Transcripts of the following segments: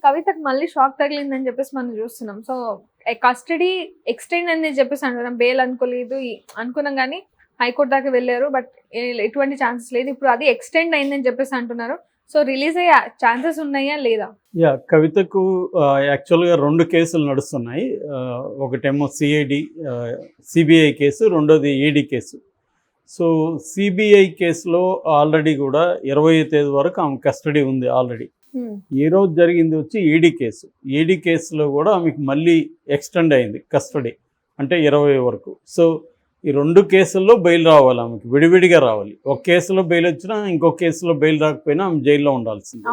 కవితకు మళ్ళీ షాక్ తగిలిందని చెప్పేసి మనం చూస్తున్నాం. సో కస్టడీ ఎక్స్టెండ్ అని చెప్పేసి అంటున్నాం. బెయిల్ అనుకోలేదు అనుకున్నాం కానీ హైకోర్టు దాకా వెళ్ళారు. బట్ ఎటువంటి ఛాన్సెస్ లేదు. ఇప్పుడు అది ఎక్స్టెండ్ అయిందని చెప్పేసి అంటున్నారు. సో రిలీజ్ అయ్యే ఛాన్సెస్ ఉన్నాయా లేదా? కవితకు యాక్చువల్గా 2 కేసులు నడుస్తున్నాయి. ఒకటేమో సిబిఐ కేసు, రెండోది ఈడీ కేసు. సో సిబిఐ కేసులో ఆల్రెడీ కూడా 20వ తేదీ వరకు ఆమె కస్టడీ ఉంది ఆల్రెడీ. ఈ రోజు జరిగింది వచ్చి ఈడీ కేసు. ఈడీ కేసులో కూడా ఆమెకు మళ్ళీ ఎక్స్టెండ్ అయింది కస్టడీ, అంటే 20 వరకు. సో ఈ 2 కేసుల్లో బెయిల్ రావాలి, ఆమెకి విడివిడిగా రావాలి. ఒక కేసులో బెయిల్ వచ్చినా ఇంకొక కేసులో బెయిల్ రాకపోయినా ఆమె జైల్లో ఉండాల్సింది.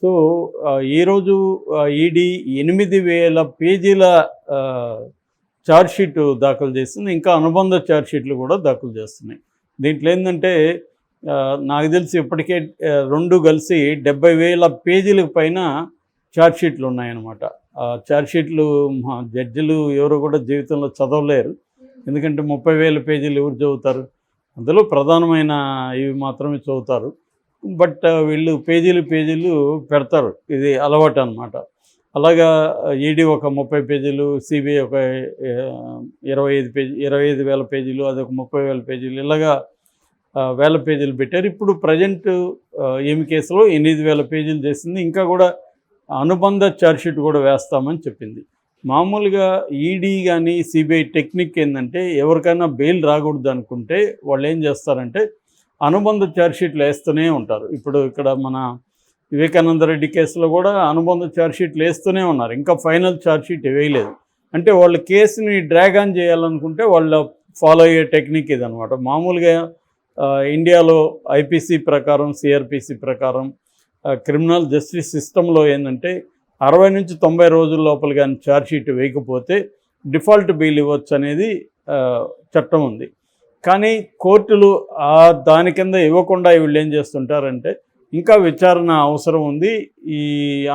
సో ఈరోజు ఈడీ 8,000 పేజీల ఛార్జ్షీట్ దాఖలు చేస్తుంది. ఇంకా అనుబంధ ఛార్జ్షీట్లు కూడా దాఖలు చేస్తున్నాయి. దీంట్లో ఏంటంటే నాకు తెలిసి ఇప్పటికే 2 కలిసి 70,000 పేజీలకు పైన ఛార్జ్షీట్లు ఉన్నాయన్నమాట. ఛార్జ్షీట్లు జడ్జిలు ఎవరు కూడా జీవితంలో చదవలేరు. ఎందుకంటే 30,000 పేజీలు ఎవరు చదువుతారు? అందులో ప్రధానమైన ఇవి మాత్రమే చదువుతారు. బట్ వీళ్ళు పేజీలు పెడతారు. ఇది అలవాటు అన్నమాట. అలాగా ఈడీ ఒక 30 పేజీలు, సిబిఐ ఒక 25,000 పేజీలు, అదొక 30,000 పేజీలు, ఇలాగా 1000 పేజీలు పెట్టారు. ఇప్పుడు ప్రజెంట్ ఈమె కేసులో 8,000 పేజీలు చేసింది. ఇంకా కూడా అనుబంధ ఛార్జ్షీట్ కూడా వేస్తామని చెప్పింది. మామూలుగా ఈడీ కానీ సిబిఐ టెక్నిక్ ఏంటంటే ఎవరికైనా బెయిల్ రాకూడదు అనుకుంటే వాళ్ళు ఏం చేస్తారంటే అనుబంధ ఛార్జ్షీట్లు వేస్తూనే ఉంటారు. ఇప్పుడు ఇక్కడ మన వివేకానంద రెడ్డి కేసులో కూడా అనుబంధ ఛార్జ్షీట్లు వేస్తూనే ఉన్నారు. ఇంకా ఫైనల్ ఛార్జ్షీట్ వేయలేదు. అంటే వాళ్ళ కేసుని డ్రాగ్ ఆన్ చేయాలనుకుంటే వాళ్ళు ఫాలో అయ్యే టెక్నిక్ ఇదనమాట. మామూలుగా ఇండియాలో ఐపీసీ ప్రకారం, సిఆర్పిసి ప్రకారం క్రిమినల్ జస్టిస్ సిస్టంలో ఏంటంటే 60 నుంచి 90 రోజుల లోపల కానీ ఛార్జ్షీట్ వేయకపోతే డిఫాల్ట్ బెయిల్ ఇవ్వచ్చు అనేది చట్టం ఉంది. కానీ కోర్టులు దాని కింద ఇవ్వకుండా వీళ్ళు ఏం చేస్తుంటారంటే ఇంకా విచారణ అవసరం ఉంది, ఈ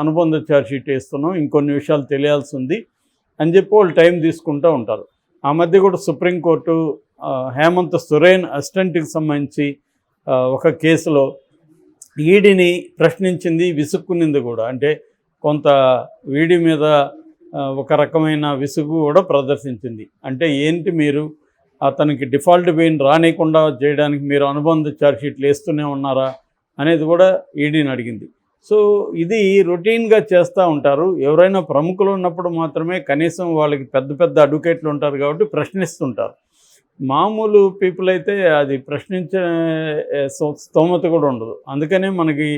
అనుబంధ ఛార్జ్షీట్ వేస్తున్నాం, ఇంకొన్ని విషయాలు తెలియాల్సి ఉంది అని చెప్పి వాళ్ళు టైం తీసుకుంటూ ఉంటారు. ఆ మధ్య కూడా సుప్రీంకోర్టు హేమంత్ సొరేన్ అసిస్టెంట్కి సంబంధించి ఒక కేసులో ఈడీని ప్రశ్నించింది, విసుక్కునింది కూడా. అంటే కొంత ఈడీ మీద ఒక రకమైన విసుగు కూడా ప్రదర్శించింది. అంటే ఏంటి మీరు అతనికి డిఫాల్ట్ బెయిల్ రానియకుండా చేయడానికి మీరు అనుబంధ ఛార్జ్షీట్లు వేస్తూనే ఉన్నారా అనేది కూడా ఈడీని అడిగింది. సో ఇది రొటీన్గా చేస్తూ ఉంటారు. ఎవరైనా ప్రముఖులు ఉన్నప్పుడు మాత్రమే కనీసం వాళ్ళకి పెద్ద అడ్వకేట్లు ఉంటారు కాబట్టి ప్రశ్నిస్తుంటారు. మామూలు పీపుల్ అయితే అది ప్రశ్నించే స్తోమత కూడా ఉండదు. అందుకనే మనకి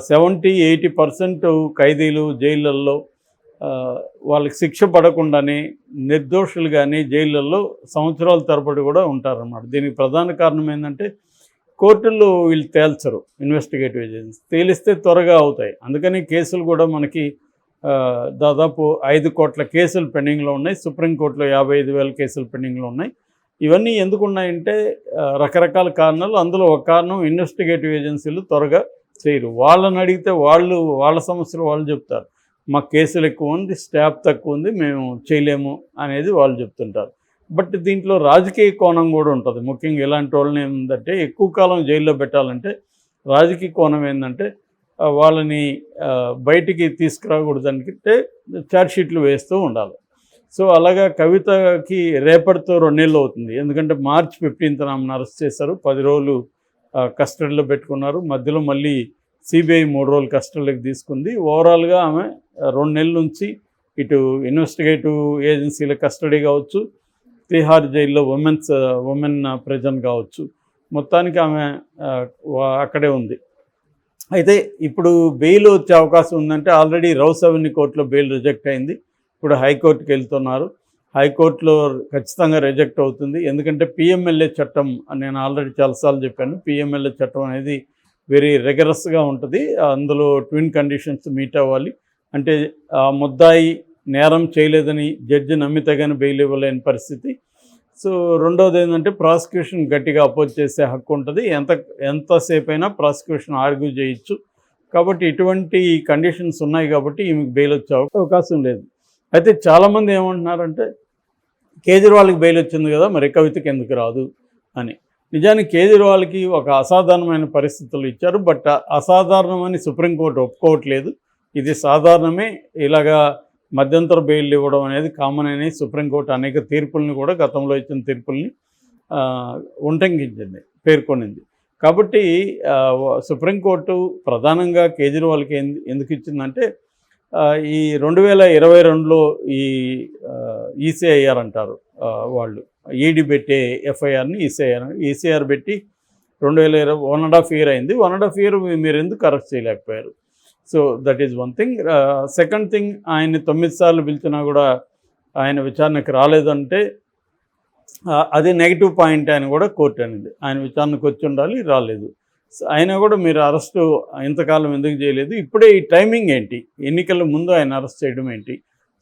70-80% ఖైదీలు జైళ్ళల్లో వాళ్ళకి శిక్ష పడకుండానే నిర్దోషులు కానీ జైళ్ళల్లో సంవత్సరాల తరబడి కూడా ఉంటారన్నమాట. దీనికి ప్రధాన కారణం ఏంటంటే కోర్టుల్లో వీళ్ళు తేల్చరు. ఇన్వెస్టిగేటివ్ ఏజెన్సీ తేలిస్తే త్వరగా అవుతాయి. అందుకని కేసులు కూడా మనకి దాదాపు 5 కోట్ల కేసులు పెండింగ్లో ఉన్నాయి. సుప్రీంకోర్టులో 55,000 కేసులు పెండింగ్లో ఉన్నాయి. ఇవన్నీ ఎందుకు ఉన్నాయంటే రకరకాల కారణాలు. అందులో ఒక కారణం ఇన్వెస్టిగేటివ్ ఏజెన్సీలు త్వరగా చేయరు. వాళ్ళని అడిగితే వాళ్ళ సమస్యలు వాళ్ళు చెప్తారు. మాకు కేసులు ఎక్కువ ఉంది, స్టాఫ్ తక్కువ ఉంది, మేము చేయలేము అనేది వాళ్ళు చెప్తుంటారు. బట్ దీంట్లో రాజకీయ కోణం కూడా ఉంటుంది. ముఖ్యంగా ఇలాంటి వాళ్ళని ఏంటంటే ఎక్కువ కాలం జైల్లో పెట్టాలంటే రాజకీయ కోణం ఏంటంటే వాళ్ళని బయటికి తీసుకురాకూడదంటే ఛార్జ్షీట్లు వేస్తూ ఉండాలి. సో అలాగా కవితకి రేపటితో 2 నెలలు అవుతుంది. ఎందుకంటే March 15th ఆమెను అరెస్ట్ చేశారు. 10 రోజులు కస్టడీలో పెట్టుకున్నారు. మధ్యలో మళ్ళీ సిబిఐ 3 రోజులు కస్టడీలోకి తీసుకుంది. ఓవరాల్గా ఆమె 2 నెలల నుంచి ఇటు ఇన్వెస్టిగేటివ్ ఏజెన్సీల కస్టడీ కావచ్చు, తిహార్ జైల్లో ఉమెన్ ప్రిజన్ కావచ్చు, మొత్తానికి ఆమె అక్కడే ఉంది. అయితే ఇప్పుడు బెయిల్ వచ్చే అవకాశం ఉందంటే ఆల్రెడీ రౌస్ అవెన్యూ కోర్టులో బెయిల్ రిజెక్ట్ అయింది. ఇప్పుడు హైకోర్టుకి వెళ్తున్నారు. హైకోర్టులో ఖచ్చితంగా రిజెక్ట్ అవుతుంది. ఎందుకంటే పిఎంఎల్ఏ చట్టం నేను ఆల్రెడీ చాలాసార్లు చెప్పాను. పిఎంఎల్ఏ చట్టం అనేది వెరీ రిగరస్గా ఉంటుంది. అందులో ట్విన్ కండిషన్స్ మీట్ అవ్వాలి. అంటే ఆ ముద్దాయి నేరం చేయలేదని జడ్జి నమ్మితే కానీ బెయిల్ ఇవ్వలేని పరిస్థితి. సో రెండోది ఏంటంటే ప్రాసిక్యూషన్ గట్టిగా అపోజ్ చేసే హక్కు ఉంటుంది. ఎంతసేపు అయినా ప్రాసిక్యూషన్ ఆర్గ్యూ చేయొచ్చు. కాబట్టి ఇటువంటి కండిషన్స్ ఉన్నాయి కాబట్టి ఈమెకు బెయిల్ వచ్చే అవకాశం లేదు. అయితే చాలామంది ఏమంటున్నారంటే కేజ్రీవాల్కి బెయిల్ వచ్చింది కదా, మరి కవితకి ఎందుకు రాదు అని. నిజానికి కేజ్రీవాల్కి ఒక అసాధారణమైన పరిస్థితులు ఇచ్చారు. బట్ అసాధారణమని సుప్రీంకోర్టు ఒప్పుకోవట్లేదు. ఇది సాధారణమే, ఇలాగా మధ్యంతర బెయిల్ ఇవ్వడం అనేది కామన్ అని సుప్రీంకోర్టు అనేక తీర్పుల్ని కూడా గతంలో ఇచ్చిన తీర్పుల్ని ఉల్లంఘించింది, పేర్కొనింది. కాబట్టి సుప్రీంకోర్టు ప్రధానంగా కేజ్రీవాల్కి ఎందుకు ఇచ్చిందంటే ఈ 2022లో ఈ ఈసీఐఆర్ అంటారు వాళ్ళు, ఈడీ పెట్టే ఎఫ్ఐఆర్ని ఈసీఆర్ పెట్టి 2020 1.5 year అయింది. 1.5 year మీరు ఎందుకు అరెస్ట్ చేయలేకపోయారు? So that is one thing. Second thing, ఆయన్ని 9 సార్లు పిలిచినా కూడా ఆయన విచారణకు రాలేదంటే అది నెగిటివ్ పాయింట్ అని కూడా కోర్టు అనింది. ఆయన విచారణకు వచ్చి ఉండాలి, రాలేదు. అయినా కూడా మీరు అరెస్టు ఇంతకాలం ఎందుకు చేయలేదు? ఇప్పుడే ఈ టైమింగ్ ఏంటి? ఎన్నికల ముందు ఆయన అరెస్ట్ చేయడం ఏంటి?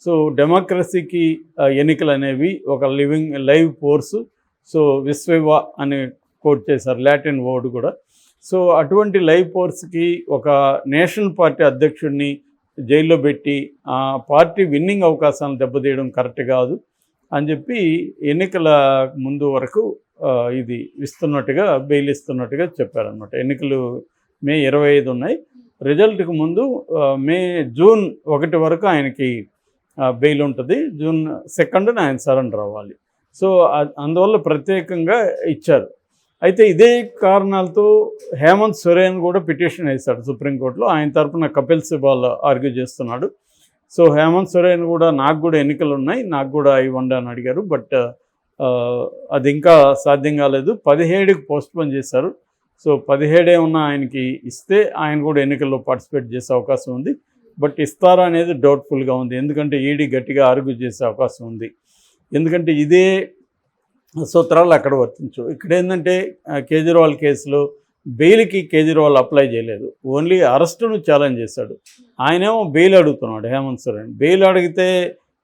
సో డెమోక్రసీకి ఎన్నికలు అనేవి ఒక లైవ్ ఫోర్సు. సో విశ్వేవా అని కోట్ చేశారు, లాటిన్ వర్డ్ కూడా. సో అటువంటి లైవ్ ఫోర్స్కి ఒక నేషనల్ పార్టీ అధ్యక్షుడిని జైల్లో పెట్టి ఆ పార్టీ విన్నింగ్ అవకాశాలను దెబ్బతీయడం కరెక్ట్ కాదు అని చెప్పి ఎన్నికల ముందు వరకు ఇది ఇస్తున్నట్టుగా, బెయిల్ ఇస్తున్నట్టుగా చెప్పారనమాట. ఎన్నికలు మే 25 ఉన్నాయి. రిజల్ట్కి ముందు జూన్ 1 వరకు ఆయనకి బెయిల్ ఉంటుంది. జూన్ 2న ఆయన సరెండర్ అవ్వాలి. సో అందువల్ల ప్రత్యేకంగా ఇచ్చారు. అయితే ఇదే కారణాలతో హేమంత్ సోరెన్ కూడా పిటిషన్ వేశాడు సుప్రీంకోర్టులో. ఆయన తరఫున కపిల్ సిబాల్ ఆర్గ్యూ చేస్తున్నాడు. సో హేమంత్ సోరెన్ కూడా నాకు కూడా ఎన్నికలు ఉన్నాయి, నాకు కూడా ఇవ్వండి అని అడిగారు. బట్ అది ఇంకా సాధ్యం కాలేదు. 17కి పోస్ట్పోన్ చేశారు. సో 17 ఏమన్నా ఆయనకి ఇస్తే ఆయన కూడా ఎన్నికల్లో పార్టిసిపేట్ చేసే అవకాశం ఉంది. బట్ ఇస్తారా అనేది డౌట్ఫుల్గా ఉంది. ఎందుకంటే ఈడీ గట్టిగా ఆర్గ్యూ చేసే అవకాశం ఉంది. ఎందుకంటే ఇదే సూత్రాలు అక్కడ వర్తించు. ఇక్కడ ఏంటంటే కేజ్రీవాల్ కేసులో బెయిల్కి కేజ్రీవాల్ అప్లై చేయలేదు, ఓన్లీ అరెస్టును ఛాలెంజ్ చేశాడు. ఆయనేమో బెయిల్ అడుగుతున్నాడు హేమంత్ సోరెన్. బెయిల్ అడిగితే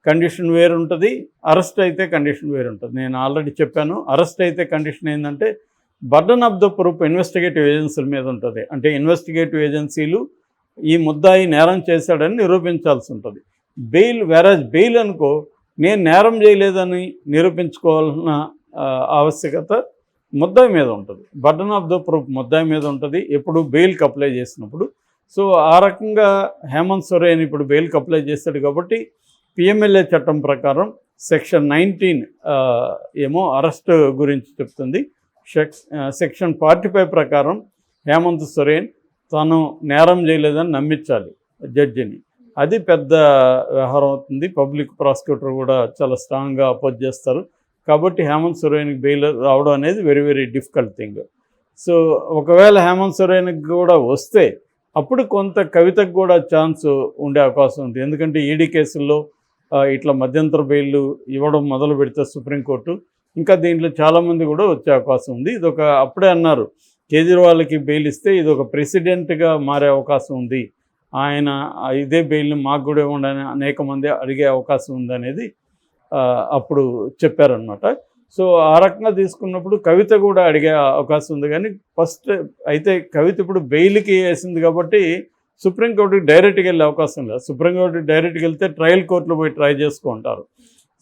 కండిషన్ వేరు ఉంటుంది, అరెస్ట్ అయితే కండిషన్ వేరు ఉంటుంది. నేను ఆల్రెడీ చెప్పాను, అరెస్ట్ అయితే కండిషన్ ఏంటంటే burden of the proof investigative ఏజెన్సీల మీద ఉంటుంది. అంటే ఇన్వెస్టిగేటివ్ ఏజెన్సీలు ఈ ముద్దాయి నేరం చేశాడని నిరూపించాల్సి ఉంటుంది. బెయిల్ అనుకో, నేను నేరం చేయలేదని నిరూపించుకోవాల్సిన ఆవశ్యకత ముద్దాయి మీద ఉంటుంది. బర్డన్ ఆఫ్ ద ప్రూఫ్ ముద్దాయి మీద ఉంటుంది ఎప్పుడు బెయిల్కి అప్లై చేసినప్పుడు. సో ఆ రకంగా హేమంత్ సోరెన్ ఇప్పుడు బెయిల్కి అప్లై చేస్తాడు కాబట్టి పిఎంఎల్ఏ చట్టం ప్రకారం సెక్షన్ 19 ఏమో అరెస్ట్ గురించి చెప్తుంది. సెక్షన్ 45 ప్రకారం హేమంత్ సోరెన్ తాను నేరం చేయలేదని నమ్మించాలి జడ్జిని. అది పెద్ద వ్యవహారం అవుతుంది. పబ్లిక్ ప్రాసిక్యూటర్ కూడా చాలా స్ట్రాంగ్గా అపోజ్ చేస్తారు. కాబట్టి హేమంత్ సోరెన్కి బెయిల్ రావడం అనేది very very difficult thing. So ఒకవేళ హేమంత్ సోరెన్కి కూడా వస్తే అప్పుడు కొంత కవితకు కూడా ఛాన్స్ ఉండే అవకాశం ఉంది. ఎందుకంటే ఈడీ కేసుల్లో ఇట్లా మధ్యంతర బెయిల్ ఇవ్వడం మొదలు పెడితే సుప్రీంకోర్టు, ఇంకా దీంట్లో చాలామంది కూడా వచ్చే అవకాశం ఉంది. అప్పుడే అన్నారు, కేజ్రీవాల్కి బెయిల్ ఇస్తే ఇది ఒక ప్రెసిడెంట్గా మారే అవకాశం ఉంది, ఆయన ఇదే బెయిల్ని మాకు కూడా ఇవ్వండి అని అనేక మంది అడిగే అవకాశం ఉందనేది అప్పుడు చెప్పారనమాట. సో ఆ రకంగా తీసుకున్నప్పుడు కవిత కూడా అడిగే అవకాశం ఉంది. కానీ ఫస్ట్ అయితే కవిత ఇప్పుడు బెయిల్కి వేసింది కాబట్టి సుప్రీంకోర్టుకి డైరెక్ట్గా వెళ్ళే అవకాశం లేదు. సుప్రీంకోర్టుకి డైరెక్ట్గా వెళ్తే ట్రయల్ కోర్టులో పోయి ట్రై చేసుకుంటారు.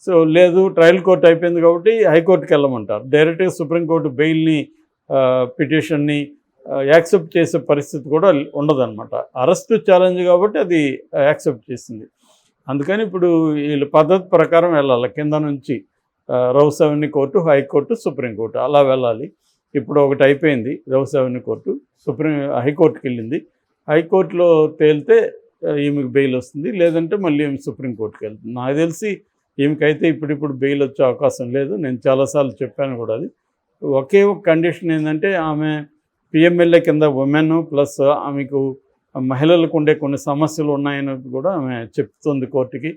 సో లేదు, ట్రయల్ కోర్టు అయిపోయింది కాబట్టి హైకోర్టుకి వెళ్ళమంటారు. డైరెక్ట్గా సుప్రీంకోర్టు బెయిల్ని పిటిషన్ని యాక్సెప్ట్ చేసే పరిస్థితి కూడా ఉండదన్నమాట. అరెస్టు ఛాలెంజ్ కాబట్టి అది యాక్సెప్ట్ చేసింది. అందుకని ఇప్పుడు వీళ్ళు పద్ధతి ప్రకారం వెళ్ళాలి, కింద నుంచి rows avenue court, high court, supreme court అలా వెళ్ళాలి. ఇప్పుడు ఒకటి అయిపోయింది, రౌస్ అవెన్యూ కోర్టు, హైకోర్టుకి వెళ్ళింది. హైకోర్టులో తేలితే ఈమెకు బెయిల్ వస్తుంది, లేదంటే మళ్ళీ ఈమె సుప్రీంకోర్టుకి వెళ్తుంది. నాకు తెలిసి ఈమెకైతే ఇప్పుడు బెయిల్ వచ్చే అవకాశం లేదు. నేను చాలాసార్లు చెప్పాను కూడా అది. ఒకే ఒక కండిషన్ ఏంటంటే ఆమె పిఎంఎల్ఏ కింద ఉమెన్ ప్లస్ ఆమెకు మహిళలకు ఉండే కొన్ని సమస్యలు ఉన్నాయని కూడా ఆమె చెప్తుంది కోర్టుకి.